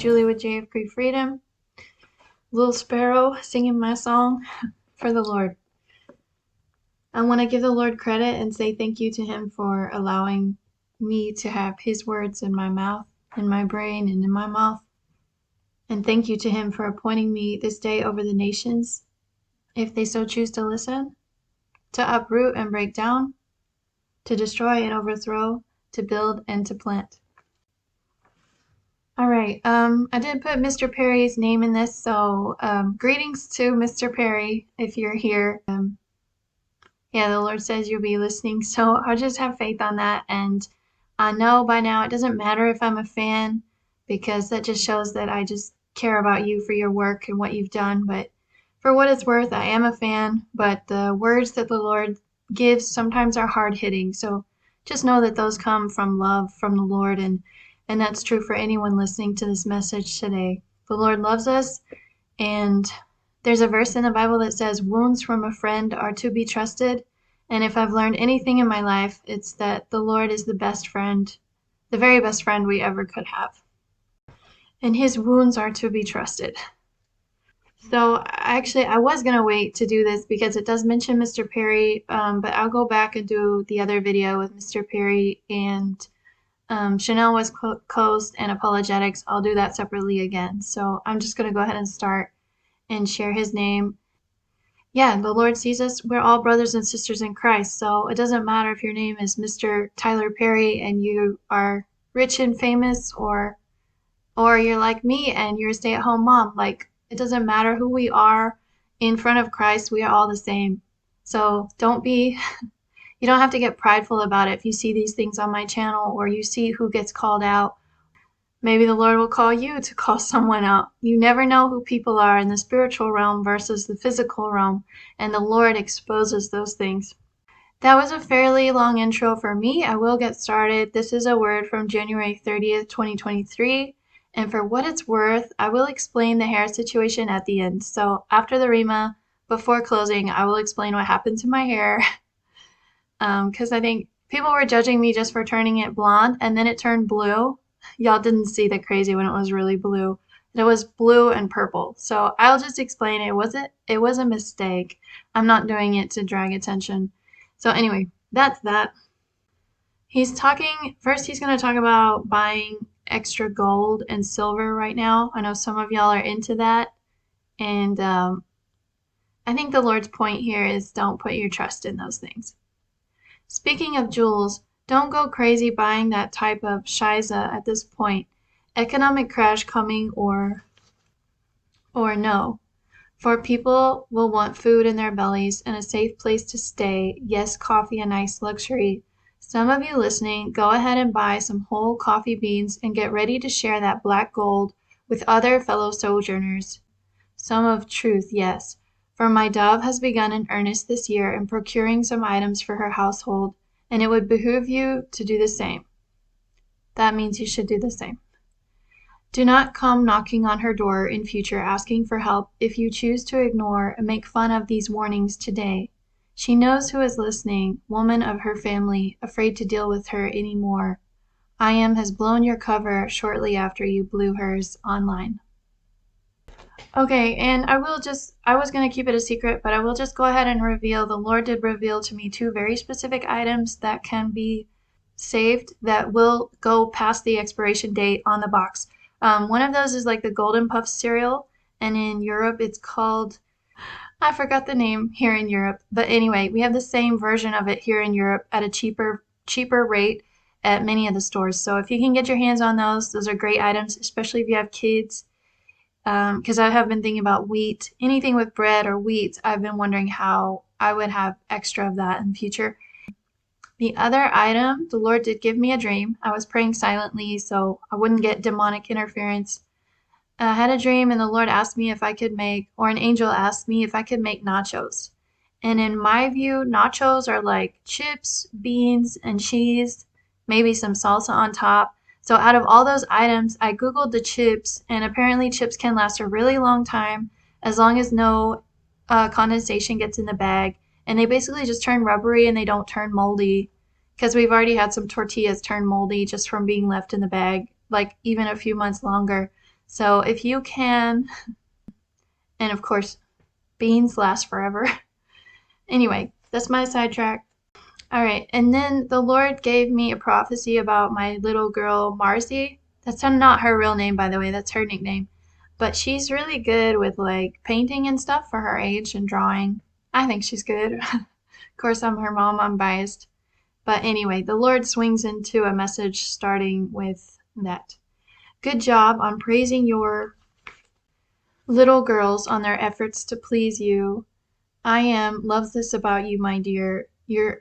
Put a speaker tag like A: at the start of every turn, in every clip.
A: Julie with JF Free Freedom. Little sparrow singing my song for the Lord. I want to give the Lord credit and say thank you to him for allowing me to have his words in my mouth, in my brain, and in my mouth. And thank you to him for appointing me this day over the nations, if they so choose to listen, to uproot and break down, to destroy and overthrow, to build and to plant. All right, I did put Mr. Perry's name in this, so greetings to Mr. Perry if you're here. Yeah, the Lord says you'll be listening, so I just have faith on that, and I know by now it doesn't matter if I'm a fan, because that just shows that I just care about you for your work and what you've done. But for what it's worth, I am a fan, but the words that the Lord gives sometimes are hard-hitting, so just know that those come from love from the Lord, and that's true for anyone listening to this message today. The Lord loves us, and there's a verse in the Bible that says, wounds from a friend are to be trusted. And if I've learned anything in my life, it's that the Lord is the best friend, the very best friend we ever could have. And his wounds are to be trusted. So actually, I was going to wait to do this because it does mention Mr. Perry, but I'll go back and do the other video with Mr. Perry and Chanel West Coast and apologetics. I'll do that separately again. So I'm just going to go ahead and start and share his name. Yeah, the Lord sees us. We're all brothers and sisters in Christ. So it doesn't matter if your name is Mr. Tyler Perry and you are rich and famous, or you're like me and you're a stay-at-home mom. Like, it doesn't matter who we are in front of Christ. We are all the same. So you don't have to get prideful about it if you see these things on my channel or you see who gets called out. Maybe the Lord will call you to call someone out. You never know who people are in the spiritual realm versus the physical realm, and the Lord exposes those things. That was a fairly long intro for me. I will get started. This is a word from January 30th, 2023, and for what it's worth, I will explain the hair situation at the end. So after the Rhema, before closing, I will explain what happened to my hair, because I think people were judging me just for turning it blonde, and then it turned blue. Y'all didn't see the crazy when it was really blue. It was blue and purple. So I'll just explain it. It was a mistake. I'm not doing it to drag attention. So anyway, that's that. First he's going to talk about buying extra gold and silver right now. I know some of y'all are into that. And I think the Lord's point here is don't put your trust in those things. Speaking of jewels, don't go crazy buying that type of shiza at this point. Economic crash coming or no. For people will want food in their bellies and a safe place to stay. Yes, coffee, a nice luxury. Some of you listening, go ahead and buy some whole coffee beans and get ready to share that black gold with other fellow sojourners. Some of truth, yes. For my dove has begun in earnest this year in procuring some items for her household, and it would behoove you to do the same. That means you should do the same. Do not come knocking on her door in future asking for help if you choose to ignore and make fun of these warnings today. She knows who is listening, woman of her family, afraid to deal with her anymore. I am has blown your cover shortly after you blew hers online. Okay, and I was going to keep it a secret, but I will just go ahead and reveal the Lord did reveal to me 2 very specific items that can be saved that will go past the expiration date on the box. One of those is like the Golden Puff cereal, and in Europe it's called, I forgot the name here in Europe, but anyway, we have the same version of it here in Europe at a cheaper rate at many of the stores. So if you can get your hands on those are great items, especially if you have kids. Because I have been thinking about wheat, anything with bread or wheat. I've been wondering how I would have extra of that in the future. The other item, the Lord did give me a dream. I was praying silently so I wouldn't get demonic interference. I had a dream and the Lord asked me if I could make, or an angel asked me if I could make nachos. And in my view, nachos are like chips, beans, and cheese, maybe some salsa on top. So out of all those items, I Googled the chips, and apparently chips can last a really long time as long as no condensation gets in the bag. And they basically just turn rubbery and they don't turn moldy, because we've already had some tortillas turn moldy just from being left in the bag, like even a few months longer. So if you can, and of course, beans last forever. Anyway, that's my sidetrack. All right, and then the Lord gave me a prophecy about my little girl, Marcy. That's not her real name, by the way, that's her nickname. But she's really good with like painting and stuff for her age and drawing. I think she's good. Of course, I'm her mom, I'm biased. But anyway, the Lord swings into a message starting with that. Good job on praising your little girls on their efforts to please you. I am loves this about you, my dear. Your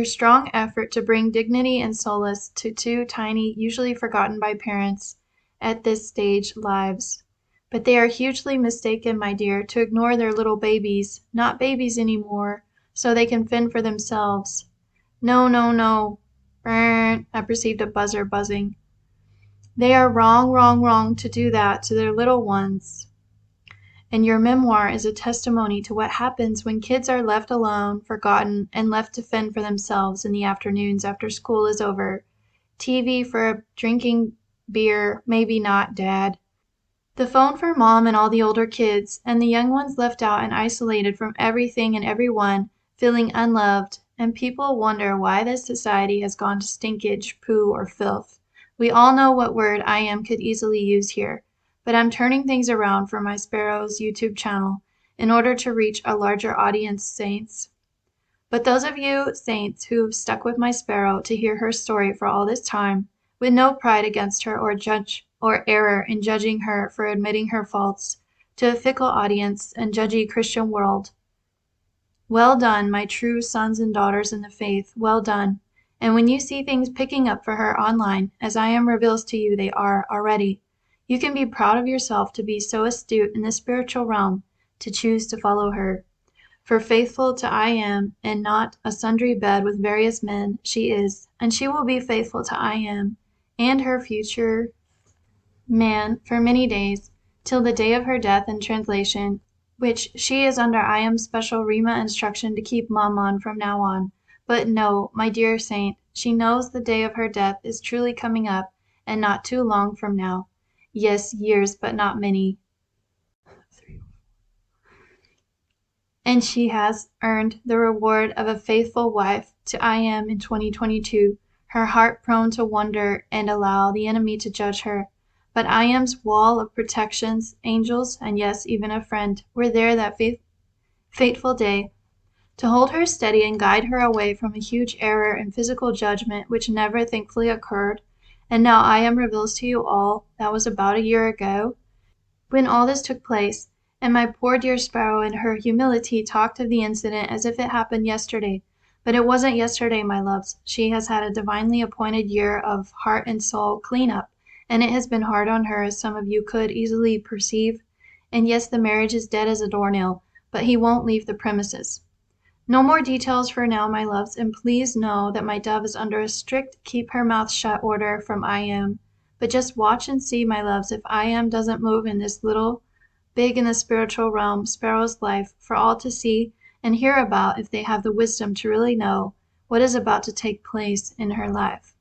A: strong effort to bring dignity and solace to two tiny, usually forgotten by parents at this stage lives. But they are hugely mistaken, my dear, to ignore their little babies, not babies anymore, so they can fend for themselves. No, no, no. Brrr, I perceived a buzzer buzzing. They are wrong, wrong, wrong to do that to their little ones. And your memoir is a testimony to what happens when kids are left alone, forgotten, and left to fend for themselves in the afternoons after school is over. TV for drinking beer, maybe not, Dad. The phone for Mom and all the older kids, and the young ones left out and isolated from everything and everyone, feeling unloved, and people wonder why this society has gone to stinkage, poo, or filth. We all know what word I am could easily use here, but I'm turning things around for my Sparrow's YouTube channel in order to reach a larger audience, saints. But those of you, saints, who've stuck with my Sparrow to hear her story for all this time, with no pride against her or judge or error in judging her for admitting her faults to a fickle audience and judgy Christian world, well done, my true sons and daughters in the faith, well done. And when you see things picking up for her online, as I am reveals to you they are already, you can be proud of yourself to be so astute in the spiritual realm to choose to follow her. For faithful to I am, and not a sundry bed with various men, she is, and she will be faithful to I am, and her future man for many days, till the day of her death and translation, which she is under I am's special Rhema instruction to keep mum on from now on. But no, my dear saint, she knows the day of her death is truly coming up, and not too long from now. Yes, years, but not many. And she has earned the reward of a faithful wife to I am in 2022, her heart prone to wonder and allow the enemy to judge her. But I am's wall of protections, angels, and yes, even a friend, were there that fateful day to hold her steady and guide her away from a huge error in physical judgment which never thankfully occurred. And now I am reveals to you all that was about a year ago when all this took place, and my poor dear Sparrow in her humility talked of the incident as if it happened yesterday. But it wasn't yesterday, my loves. She has had a divinely appointed year of heart and soul clean-up, and it has been hard on her, as some of you could easily perceive. And yes, the marriage is dead as a doornail, but he won't leave the premises. No more details for now, my loves, and please know that my dove is under a strict keep her mouth shut order from I am. But just watch and see, my loves, if I am doesn't move in this little, big in the spiritual realm, Sparrow's life, for all to see and hear about if they have the wisdom to really know what is about to take place in her life.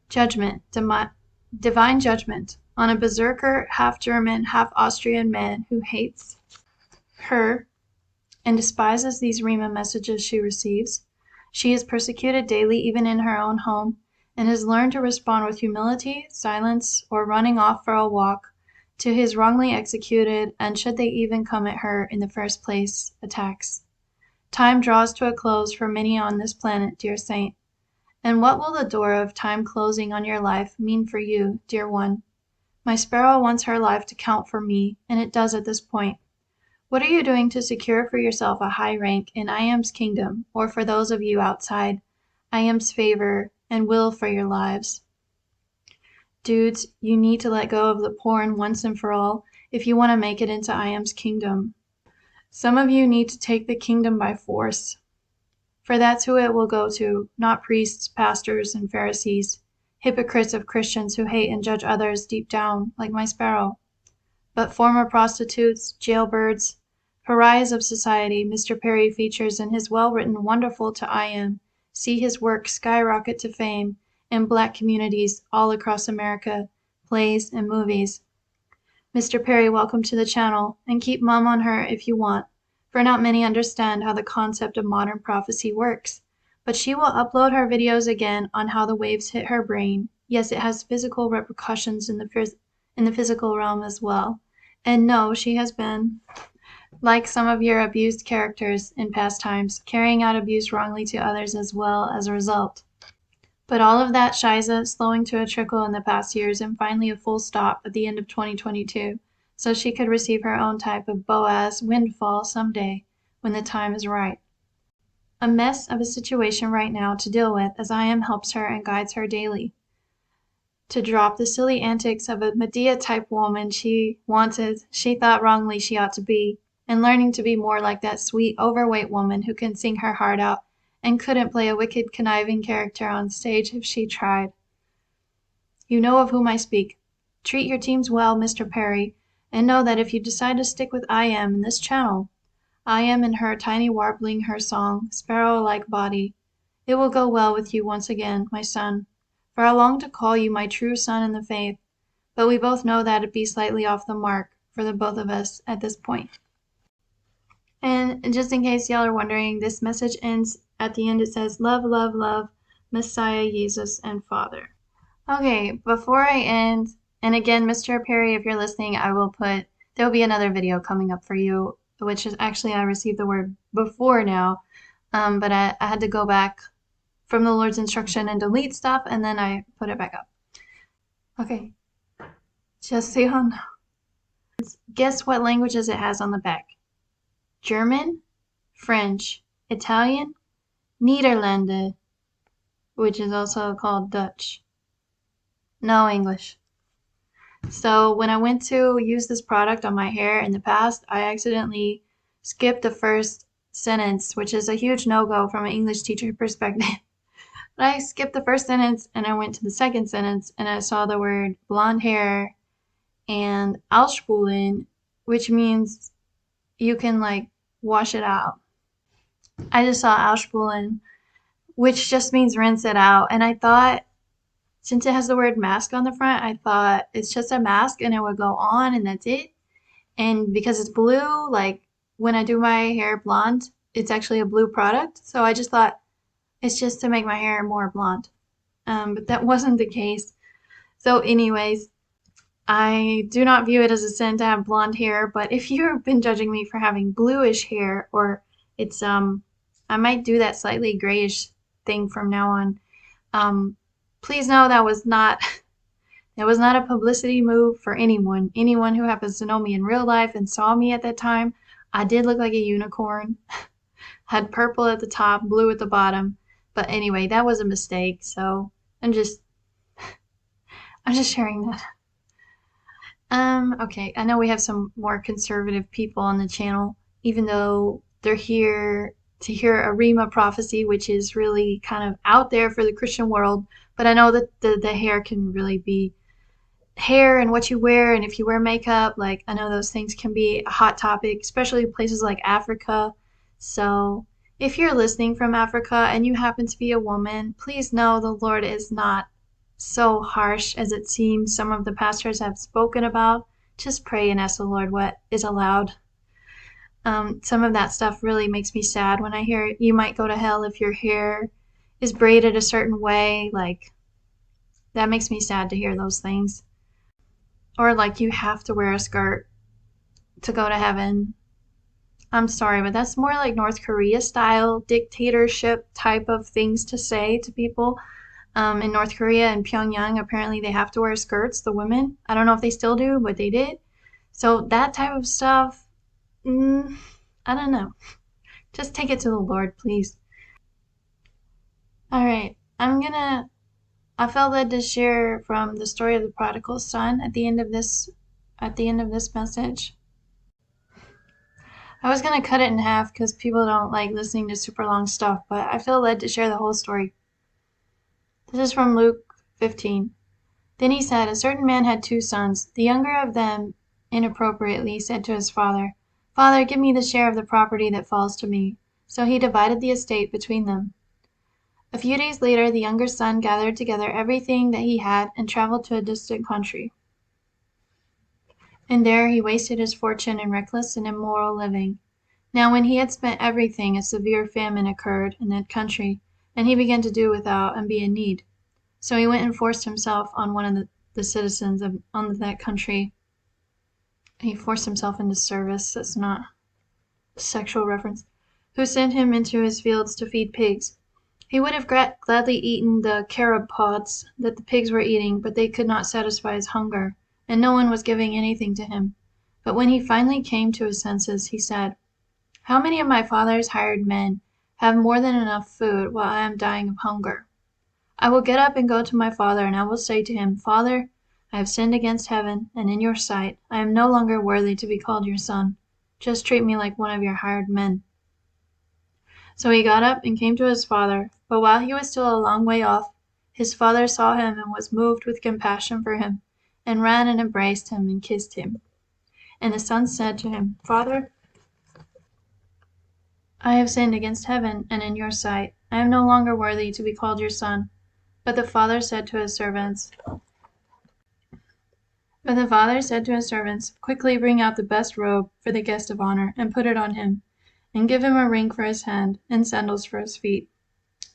A: Judgment, divine judgment, on a berserker, half German, half Austrian man who hates her and despises these Rhema messages she receives. She is persecuted daily even in her own home, and has learned to respond with humility, silence, or running off for a walk to his wrongly executed, and should they even come at her in the first place, attacks. Time draws to a close for many on this planet, dear saint. And what will the door of time closing on your life mean for you, dear one? My Sparrow wants her life to count for me, and it does at this point. What are you doing to secure for yourself a high rank in I am's kingdom, or for those of you outside, I am's favor and will for your lives? Dudes, you need to let go of the porn once and for all if you want to make it into I am's kingdom. Some of you need to take the kingdom by force, for that's who it will go to, not priests, pastors, and Pharisees, hypocrites of Christians who hate and judge others deep down, like my Sparrow, but former prostitutes, jailbirds, pariahs of society. Mr. Perry features in his well-written Wonderful to I Am. See his work skyrocket to fame in Black communities all across America, plays and movies. Mr. Perry, welcome to the channel, and keep mum on her if you want, for not many understand how the concept of modern prophecy works. But she will upload her videos again on how the waves hit her brain. Yes, it has physical repercussions in the physical realm as well. And no, she has been, like some of your abused characters in past times, carrying out abuse wrongly to others as well as a result. But all of that shiza slowing to a trickle in the past years and finally a full stop at the end of 2022, so she could receive her own type of Boaz windfall someday when the time is right. A mess of a situation right now to deal with as I am helps her and guides her daily. To drop the silly antics of a Medea-type woman she thought wrongly she ought to be, and learning to be more like that sweet, overweight woman who can sing her heart out and couldn't play a wicked, conniving character on stage if she tried. You know of whom I speak. Treat your teams well, Mr. Perry, and know that if you decide to stick with I Am in this channel, I Am in her tiny warbling her song, sparrow-like body, it will go well with you once again, my son, for I long to call you my true son in the faith, but we both know that it be slightly off the mark for the both of us at this point. And just in case y'all are wondering, this message ends at the end. It says, love, love, love, Messiah, Jesus, and Father. Okay, before I end, and again, Mr. Perry, if you're listening, there'll be another video coming up for you, which is actually, I received the word before now, but I had to go back from the Lord's instruction and delete stuff, and then I put it back up. Okay, just so you know. Guess what languages it has on the back? German, French, Italian, Nederlanden, which is also called Dutch. No English. So when I went to use this product on my hair in the past, I accidentally skipped the first sentence, which is a huge no-go from an English teacher perspective. But I skipped the first sentence and I went to the second sentence and I saw the word blonde hair and ausspulen, which means you can like wash it out. I just saw ausspulen, which just means rinse it out. And I thought, since it has the word mask on the front, I thought it's just a mask and it would go on and that's it. And because it's blue, like when I do my hair blonde, it's actually a blue product. So I just thought it's just to make my hair more blonde. But that wasn't the case. So anyways, I do not view it as a sin to have blonde hair, but if you've been judging me for having bluish hair, or it's I might do that slightly grayish thing from now on. Please know that was not a publicity move for anyone. Anyone who happens to know me in real life and saw me at that time, I did look like a unicorn. Had purple at the top, blue at the bottom. But anyway, that was a mistake. So I'm just sharing that. Okay, I know we have some more conservative people on the channel, even though they're here to hear a Rhema prophecy, which is really kind of out there for the Christian world. But I know that the hair can really be hair and what you wear, and if you wear makeup, like I know those things can be a hot topic, especially places like Africa. So if you're listening from Africa and you happen to be a woman, please know the Lord is not so harsh as it seems some of the pastors have spoken about. Just pray and ask the Lord what is allowed. Some of that stuff really makes me sad when I hear you might go to hell if your hair is braided a certain way. Like, that makes me sad to hear those things. Or like you have to wear a skirt to go to heaven. I'm sorry, but that's more like North Korea style dictatorship type of things to say to people. In North Korea and Pyongyang, apparently they have to wear skirts, the women. I don't know if they still do, but they did. So that type of stuff, I don't know. Just take it to the Lord, please. All right, I felt led to share from the story of the prodigal son at the end of this message. I was gonna cut it in half because people don't like listening to super long stuff, but I feel led to share the whole story. This is from Luke 15. Then he said, a certain man had 2 sons. The younger of them inappropriately said to his father, Father, give me the share of the property that falls to me. So he divided the estate between them. A few days later, the younger son gathered together everything that he had and traveled to a distant country. and there he wasted his fortune in reckless and immoral living. Now when he had spent everything, a severe famine occurred in that country, and he began to do without and be in need. So he went and forced himself on one of the citizens on that country. He forced himself into service. That's not a sexual reference. Who sent him into his fields to feed pigs. He would have gladly eaten the carob pods that the pigs were eating, but they could not satisfy his hunger, and no one was giving anything to him. But when he finally came to his senses, he said, "How many of my father's hired men have more than enough food while I am dying of hunger? I will get up and go to my father, and I will say to him, 'Father, I have sinned against heaven, and in your sight. I am no longer worthy to be called your son. Just treat me like one of your hired men.'" So he got up and came to his father, but while he was still a long way off, his father saw him and was moved with compassion for him, and ran and embraced him and kissed him. And the son said to him, "Father, I have sinned against heaven and in your sight. I am no longer worthy to be called your son." But the father said to his servants, "Quickly bring out the best robe for the guest of honor, and put it on him, and give him a ring for his hand, and sandals for his feet.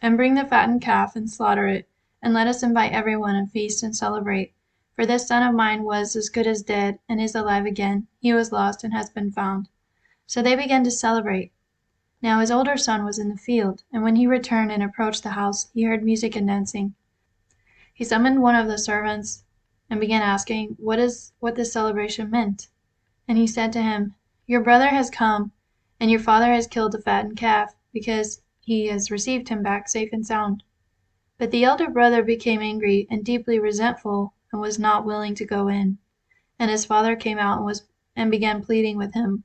A: And bring the fattened calf, and slaughter it, and let us invite everyone and feast and celebrate. For this son of mine was as good as dead, and is alive again. He was lost, and has been found." So they began to celebrate. Now his older son was in the field, and when he returned and approached the house, he heard music and dancing. He summoned one of the servants and began asking what this celebration meant. And he said to him, "Your brother has come, and your father has killed the fattened calf, because he has received him back safe and sound." But the elder brother became angry and deeply resentful, and was not willing to go in. And his father came out and began pleading with him.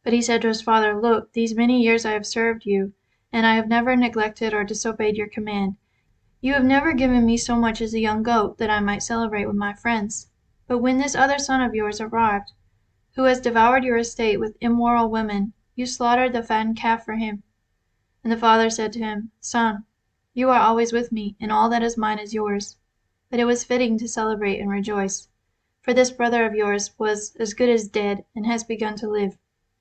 A: But he said to his father, "Look, these many years I have served you, and I have never neglected or disobeyed your command. You have never given me so much as a young goat, that I might celebrate with my friends. But when this other son of yours arrived, who has devoured your estate with immoral women, you slaughtered the fattened calf for him." And the father said to him, "Son, you are always with me, and all that is mine is yours. But it was fitting to celebrate and rejoice. For this brother of yours was as good as dead, and has begun to live.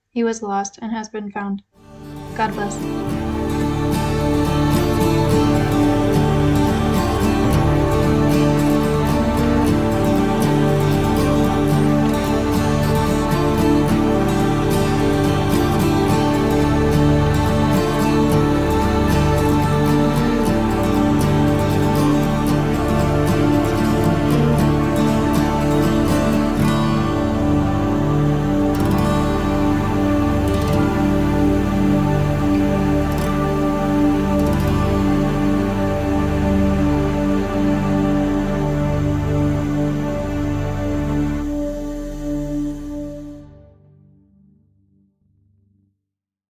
A: He was lost, and has been found." God bless.